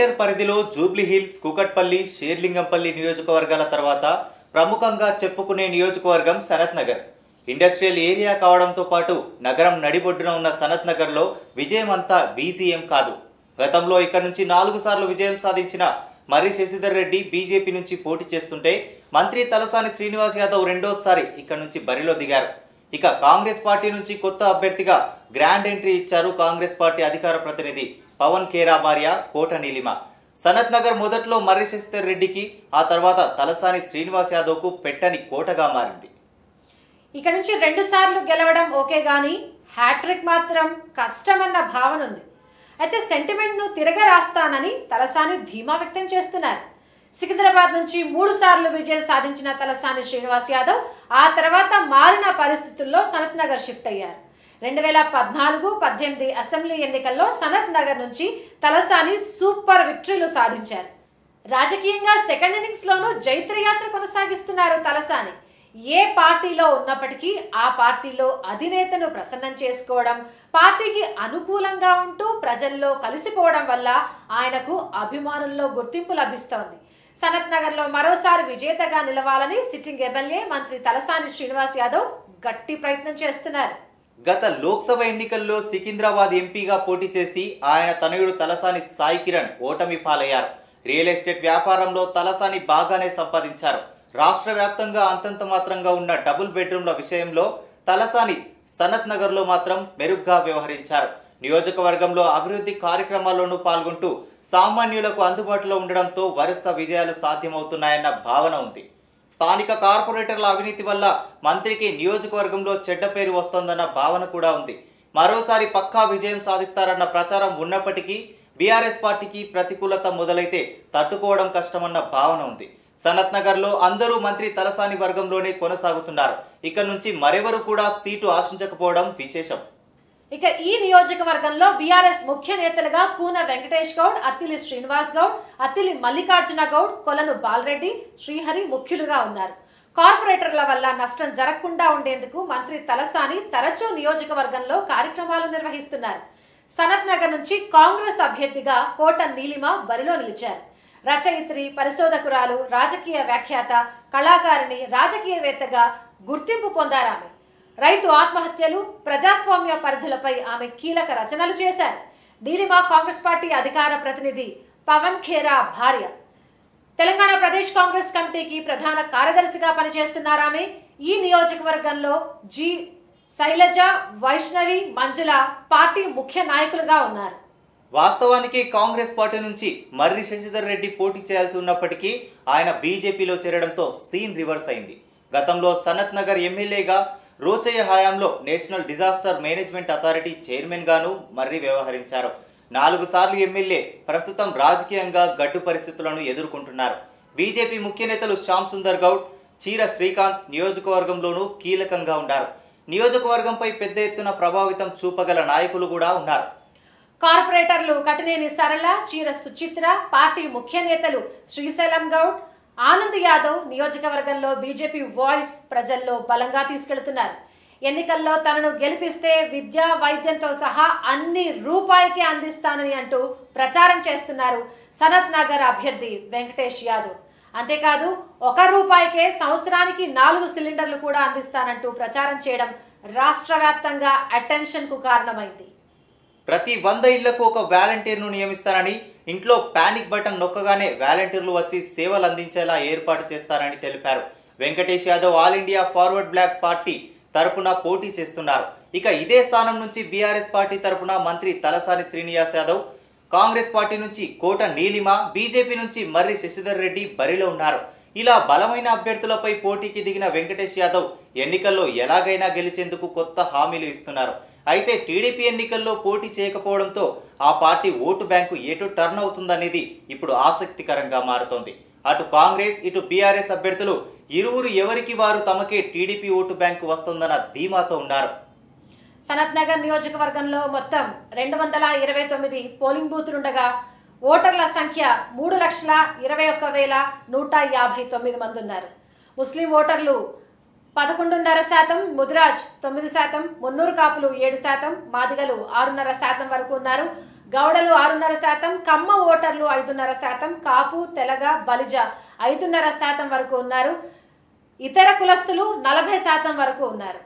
Greater పరిధిలో Jubilee hills, Kukatpally, Serilingampally నియోజకవర్గాల తర్వాత ప్రముఖంగా చెప్పుకునే నియోజకవర్గం సనత్ నగర్. ఇండస్ట్రియల్ ఏరియా కావడంతో పాటు నగరం నడిబొడ్డున ఉన్న సనత్ నగర్లో విజయం అంతా బీజీఎం కాదు. గతంలో ఇక్కడ నుంచి 4 సార్లు విజయం సాధించిన మర్రి శశిధర్ రెడ్డి బీజేపీ నుంచి పోటీ చేస్తుంటే మంత్రి తలసాని శ్రీనివాస్ యాదవ్ రెండోసారి ఇక్కడ నుంచి బరిలో దిగారు. ఇక కాంగ్రెస్ పార్టీ నుంచి కొత్త అభ్యర్థిగా గ్రాండ్ ఎంట్రీ ఇచ్చారు కాంగ్రెస్ పార్టీ అధికార ప్రతినిధి పవన్ ఖేరా భార్య కోట నీలిమ. సనత్ నగర్ మొదట్లో మర్రి శశిధర్ రెడ్డికి, ఆ తర్వాత తలసాని శ్రీనివాస్ యాదవ్ కు పెట్టని కోటగా మారింది. ఇక నుంచి 2 సార్లు గెలవడం ఓకే గానీ హ్యాట్రిక్ మాత్రం కష్టమన్న భావన ఉంది. అయితే సెంటిమెంట్ ను తిరగరాస్తానని తలసాని ధీమా వ్యక్తం చేస్తున్నారు. సికింద్రాబాద్ నుంచి 3 సార్లు విజయం సాధించిన తలసాని శ్రీనివాస్ యాదవ్ ఆ తర్వాత మారిన పరిస్థితుల్లో సనత్ నగర్ షిఫ్ట్ అయ్యారు. 2014-18 అసెంబ్లీ ఎన్నికల్లో సనత్ నగర్ నుంచి తలసాని సూపర్ విక్టరీలు సాధించారు. రాజకీయంగా సెకండ్ ఇన్నింగ్స్ లోనూ జైత్రయాత్ర కొనసాగిస్తున్నారు తలసాని. ఏ పార్టీలో ఉన్నప్పటికీ ఆ పార్టీలో అధినేతను ప్రసన్నం చేసుకోవడం, పార్టీకి అనుకూలంగా ఉంటూ ప్రజల్లో కలిసిపోవడం వల్ల ఆయనకు అభిమానుల్లో గుర్తింపు లభిస్తోంది. సనత్ నగర్ లో మరోసారి విజేతగా నిలవాలని సిట్టింగ్ ఎమ్మెల్యే మంత్రి తలసాని శ్రీనివాస్ యాదవ్ గట్టి ప్రయత్నం చేస్తున్నారు. గత లోక్సభ ఎన్నికల్లో సికింద్రాబాద్ ఎంపీగా పోటీ చేసి ఆయన తనయుడు తలసాని సాయి కిరణ్ ఓటమి పాలయ్యారు. రియల్ ఎస్టేట్ వ్యాపారంలో తలసాని బాగానే సంపాదించారు. రాష్ట్ర వ్యాప్తంగా అంతంత మాత్రంగా ఉన్న డబుల్ బెడ్రూమ్ల విషయంలో తలసాని సనత్ నగర్ లో మాత్రం మెరుగ్గా వ్యవహరించారు. నియోజకవర్గంలో అభివృద్ధి కార్యక్రమాల్లోనూ పాల్గొంటూ సామాన్యులకు అందుబాటులో ఉండడంతో వరుస విజయాలు సాధ్యమవుతున్నాయన్న భావన ఉంది. స్థానిక కార్పొరేటర్ల అవినీతి వల్ల మంత్రికి నియోజకవర్గంలో చెడ్డ పేరు వస్తోందన్న భావన కూడా ఉంది. మరోసారి పక్కా విజయం సాధిస్తారన్న ప్రచారం ఉన్నప్పటికీ బీఆర్ఎస్ పార్టీకి ప్రతికూలత మొదలైతే తట్టుకోవడం కష్టమన్న భావన ఉంది. సనత్ నగర్ లో అందరూ మంత్రి తలసాని వర్గంలోనే కొనసాగుతున్నారు. ఇక నుంచి మరెవరు కూడా సీటు ఆశించకపోవడం విశేషం. ఇక ఈ నియోజకవర్గంలో బీఆర్ఎస్ ముఖ్య నేతలుగా కూన వెంకటేష్ గౌడ్, అత్తిలి శ్రీనివాస్ గౌడ్, అత్తిలి మల్లికార్జున గౌడ్, కొలను బాలరెడ్డి, శ్రీహరి ముఖ్యులుగా ఉన్నారు. కార్పొరేటర్ల వల్ల నష్టం జరగకుండా ఉండేందుకు మంత్రి తలసాని తరచూ నియోజకవర్గంలో కార్యక్రమాలు నిర్వహిస్తున్నారు. సనత్ నగర్ నుంచి కాంగ్రెస్ అభ్యర్థిగా కోట నీలిమ బరిలో నిలిచారు. రచయిత్రి, పరిశోధకురాలు, రాజకీయ వ్యాఖ్యాత, కళాకారిణి, రాజకీయవేత్తగా గుర్తింపు పొందారామె. రైతు ఆత్మహత్యలు, ప్రజాస్వామ్య పరిధులపై ఆమె కీలక రచనలు చేశారు. నీలిమ కాంగ్రెస్ పార్టీ అధికార ప్రతినిధి పవన్ ఖేరా భార్య. తెలంగాణ ప్రదేశ్ కాంగ్రెస్ కమిటీకి ప్రధాన కార్యదర్శిగా పనిచేస్తున్నారామె. ఈ నియోజకవర్గంలో జి శైలజ, వైష్ణవి, మంజుల పార్టీ ముఖ్య నాయకులుగా ఉన్నారు. వాస్తవానికి కాంగ్రెస్ పార్టీ నుంచి మర్రి శశిధర్ రెడ్డి పోటీ చేయాల్సి ఉన్నప్పటికీ ఆయన బీజేపీలో చేరడంతో సీన్ రివర్స్ అయింది. గతంలో సనత్ నగర్ ఎమ్మెల్యేగా రోసయ్య హయాంలో national disaster management authority chairman గాను మర్రి వ్యవహరించారు. 4 సార్లు ఎమ్మెల్యే, ప్రస్తుతం రాజకీయంగా గడ్డు పరిస్థితులను ఎదుర్కొంటున్నారు. బీజేపీ ముఖ్య నేతలు శ్యామ్ సుందర్ గౌడ్, చీర శ్రీకాంత్ నియోజకవర్గంలోనూ కీలకంగా ఉన్నారు. నియోజకవర్గంపై పెద్ద ఎత్తున ప్రభావితం చూపగల నాయకులు కూడా ఉన్నారు. కార్పొరేటర్లు కటినేని సరళ, చీర సుచిత్ర, పార్టీ ముఖ్య నేతలు శ్రీశైలం గౌడ్, ఆనంద్ యాదవ్ నియోజకవర్గంలో బీజేపీ వాయిస్ ప్రజల్లో బలంగా తీసుకెళ్తున్నారు. ఎన్నికల్లో తనను గెలిపిస్తే విద్య, వైద్యంతో సహా అన్ని రూపాయికే అందిస్తానని అంటూ ప్రచారం చేస్తున్నారు సనత్ నగర్ అభ్యర్థి వెంకటేష్ యాదవ్. అంతేకాదు 1 రూపాయికే సంవత్సరానికి 4 సిలిండర్లు కూడా అందిస్తానంటూ ప్రచారం చేయడం రాష్ట్ర వ్యాప్తంగా అటెన్షన్ కు కారణమైంది. ప్రతి 100 ఇళ్లకు ఒక వాలంటీర్ను నియమిస్తారని, ఇంట్లో పానిక్ బటన్ నొక్కగానే వాలంటీర్లు వచ్చి సేవలు అందించేలా ఏర్పాటు చేస్తారని తెలిపారు. Venkatesh Yadav all India forward bloc party తరపున పోటీ చేస్తున్నారు. ఇక ఇదే స్థానం నుంచి బీఆర్ఎస్ పార్టీ తరపున మంత్రి తలసాని శ్రీనివాస్ యాదవ్, కాంగ్రెస్ పార్టీ నుంచి కోట నీలిమ, బీజేపీ నుంచి మర్రి శశిధర్ రెడ్డి బరిలో ఉన్నారు. ఇలా బలమైన అభ్యర్థులపై పోటీకి దిగిన వెంకటేష్ యాదవ్ ఎన్నికల్లో ఎలాగైనా గెలిచేందుకు కొత్త హామీలు ఇస్తున్నారు. అయితే టీడీపీ ఎన్నికల్లో పోటీ చేయకపోవడంతో ఆ పార్టీ ఓటు బ్యాంకు ఎటు టర్న్ అవుతుందనేది ఇప్పుడు ఆసక్తికరంగా మారుతోంది. అటు కాంగ్రెస్, ఇటు బీఆర్ఎస్ అభ్యర్థులు ఇరువురు ఎవరికి వారు తమకే టీడీపీ ఓటు బ్యాంకు వస్తుందన్న ధీమాతో ఉన్నారు. సనత్ నగర్ నియోజకవర్గంలో మొత్తం 229 పోలింగ్ బూతులుండగా ఓటర్ల సంఖ్య 3,21,159 మంది ఉన్నారు. ముస్లిం ఓటర్లు 11.5%, ముదిరాజ్ 9%, మున్నూరు కాపులు 7%, మాదిగలు 6.5% వరకు ఉన్నారు. గౌడలు 6.5%, కమ్మ ఓటర్లు 5.5%, కాపు, తెలగ, బలిజ 5.5% వరకు ఉన్నారు. ఇతర కులస్తులు 40% వరకు ఉన్నారు.